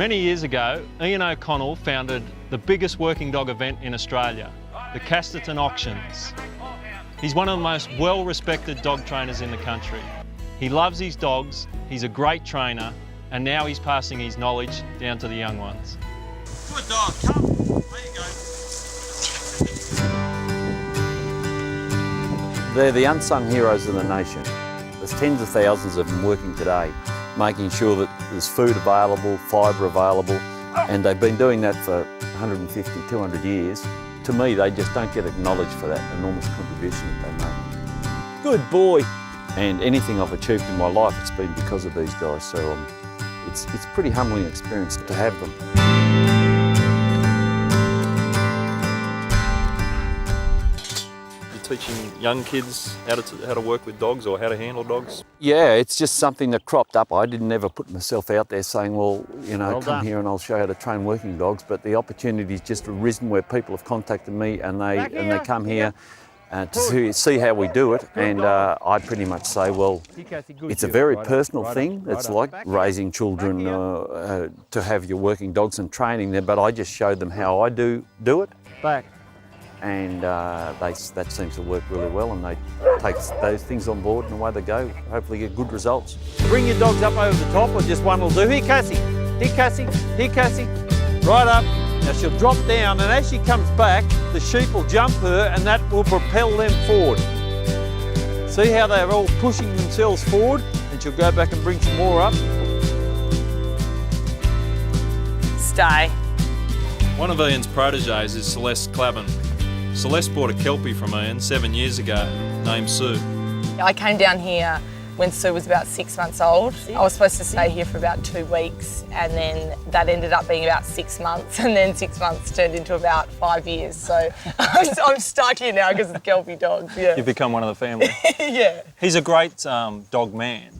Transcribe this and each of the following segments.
Many years ago, Ian O'Connell founded the biggest working dog event in Australia, the Casterton Auctions. He's one of the most well-respected dog trainers in the country. He loves his dogs, he's a great trainer, and now he's passing his knowledge down to the young ones. Good dog, come. There you go. They're the unsung heroes of the nation. There's tens of thousands of them working today, making sure that there's food available, fibre available, and they've been doing that for 150, 200 years. To me, they just don't get acknowledged for that enormous contribution that they make. Good boy! And anything I've achieved in my life, it's been because of these guys, so it's a pretty humbling experience to have them. Teaching young kids how to work with dogs or how to handle dogs? Yeah, it's just something that cropped up. I didn't ever put myself out there saying, well, you know, come here and I'll show you how to train working dogs. But the opportunity's just arisen where people have contacted me and they come here to see how we do it. And I pretty much say, well, it's a very personal thing. It's like raising children to have your working dogs and training them. But I just showed them how I do it. And that seems to work really well, and they take those things on board and away they go, hopefully get good results. Bring your dogs up over the top, or just one will do. Here, Cassie, here, Cassie, here, Cassie, right up. Now she'll drop down, and as she comes back, the sheep will jump her, and that will propel them forward. See how they're all pushing themselves forward, and she'll go back and bring some more up. Stay. One of Ian's proteges is Celeste Clavin. Celeste bought a Kelpie from Ian 7 years ago, named Sue. I came down here when Sue was about 6 months old. I was supposed to stay here for about 2 weeks, and then that ended up being about 6 months, and then 6 months turned into about 5 years. So I'm stuck here now because of Kelpie dogs. Yeah. You've become one of the family. Yeah. He's a great dog man.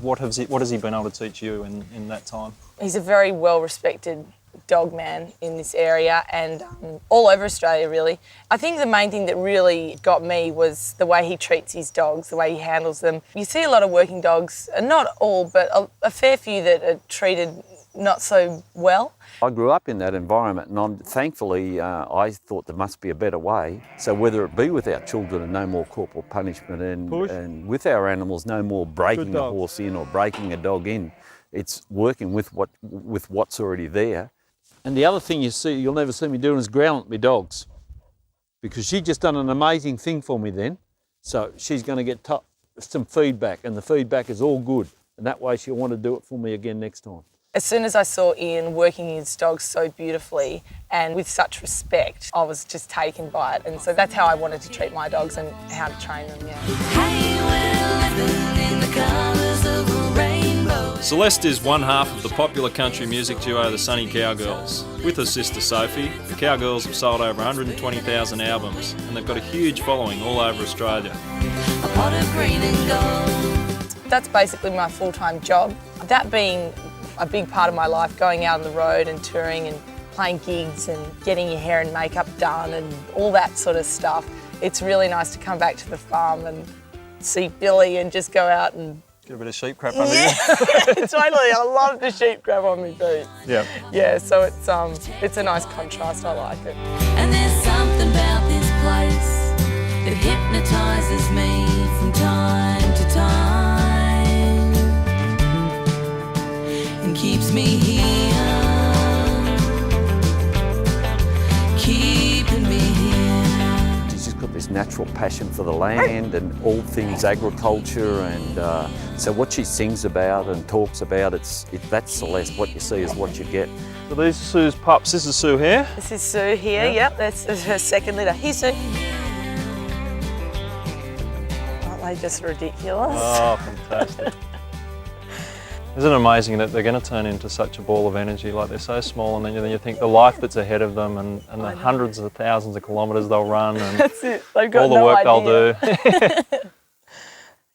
What has he been able to teach you in that time? He's a very well-respected dog man in this area and all over Australia, really. I think the main thing that really got me was the way he treats his dogs, the way he handles them. You see a lot of working dogs, and not all, but a fair few that are treated not so well. I grew up in that environment, and thankfully I thought there must be a better way. So whether it be with our children and no more corporal punishment, and with our animals no more breaking a horse in or breaking a dog in, it's working with what's already there. And the other thing you'll never see me doing is growling at my dogs, because she just done an amazing thing for me then. So she's going to get some feedback, and the feedback is all good. And that way she'll want to do it for me again next time. As soon as I saw Ian working his dogs so beautifully and with such respect, I was just taken by it. And so that's how I wanted to treat my dogs and how to train them, yeah. Hey, we're living in the colours of a rainbow. Celeste is one half of the popular country music duo the Sunny Cowgirls. With her sister Sophie, the Cowgirls have sold over 120,000 albums, and they've got a huge following all over Australia. A pot of green and gold. That's basically my full-time job. That being a big part of my life, going out on the road and touring and playing gigs and getting your hair and makeup done and all that sort of stuff. It's really nice to come back to the farm and see Billy and just go out and get a bit of sheep crap under you. Totally. I love the sheep crap on me feet. Yeah. Yeah, so it's a nice contrast. I like it. And there's something about this place that hypnotises me from time to time and keeps me here, keeping me here. She's just got this natural passion for the land and all things agriculture, and so what she sings about and talks about, that's Celeste. What you see is what you get. So these are Sue's pups. This is Sue here. This is Sue here, yep. That's her second litter. Here's Sue. Aren't they just ridiculous? Oh, fantastic. Isn't it amazing that they're going to turn into such a ball of energy? Like, they're so small, and then you think the life that's ahead of them, and the hundreds of thousands of kilometres they'll run, and that's it. They've got all the no work idea. they'll do.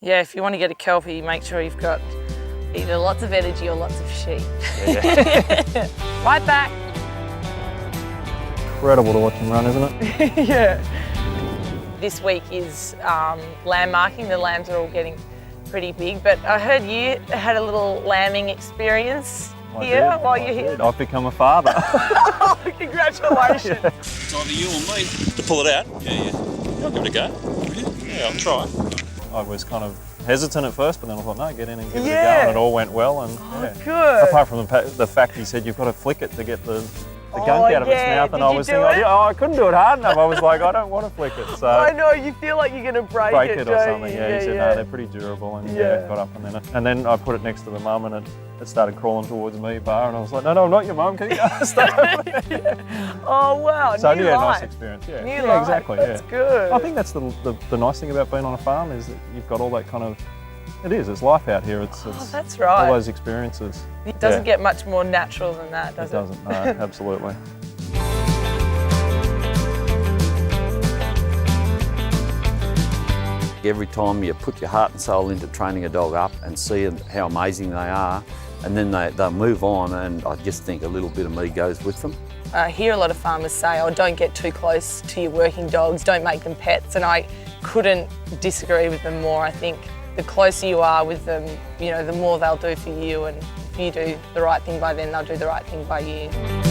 Yeah, if you want to get a Kelpie, make sure you've got either lots of energy or lots of sheep. Yeah. Right back. Incredible to watch them run, isn't it? Yeah. This week is lamb marking. The lambs are all getting pretty big, but I heard you had a little lambing experience. here while you're here? I've become a father. Congratulations. It's either you or me to pull it out. Yeah. I'll give it a go. Yeah, I'll try. I was kind of hesitant at first, but then I thought, no, get in and give it a go, Yeah. and it all went well. And Good. apart from the fact he said you've got to flick it to get the gunk out of its yeah. mouth, and Did I you was do thinking, it? I couldn't do it hard enough. I was like, I don't want to flick it, so I know, you feel like you're going to break break it, it or don't something. you? Yeah, he said no, they're pretty durable, and Yeah. got up and then I put it next to the mum, and it started crawling towards me, Bar, and I was like, no, I'm not your mum. Can you go? Stay over there. Oh wow, So new yeah, life. nice experience. Yeah, New yeah, life. exactly. That's yeah. good. I think that's the nice thing about being on a farm is that you've got all that kind of. It's life out here. It's that's right. all those experiences. It doesn't get much more natural than that, does it? It doesn't. No, absolutely. Every time you put your heart and soul into training a dog up and see how amazing they are, and then they'll move on, and I just think a little bit of me goes with them. I hear a lot of farmers say, oh, don't get too close to your working dogs, don't make them pets, and I couldn't disagree with them more. I think the closer you are with them, the more they'll do for you, and if you do the right thing by them, they'll do the right thing by you.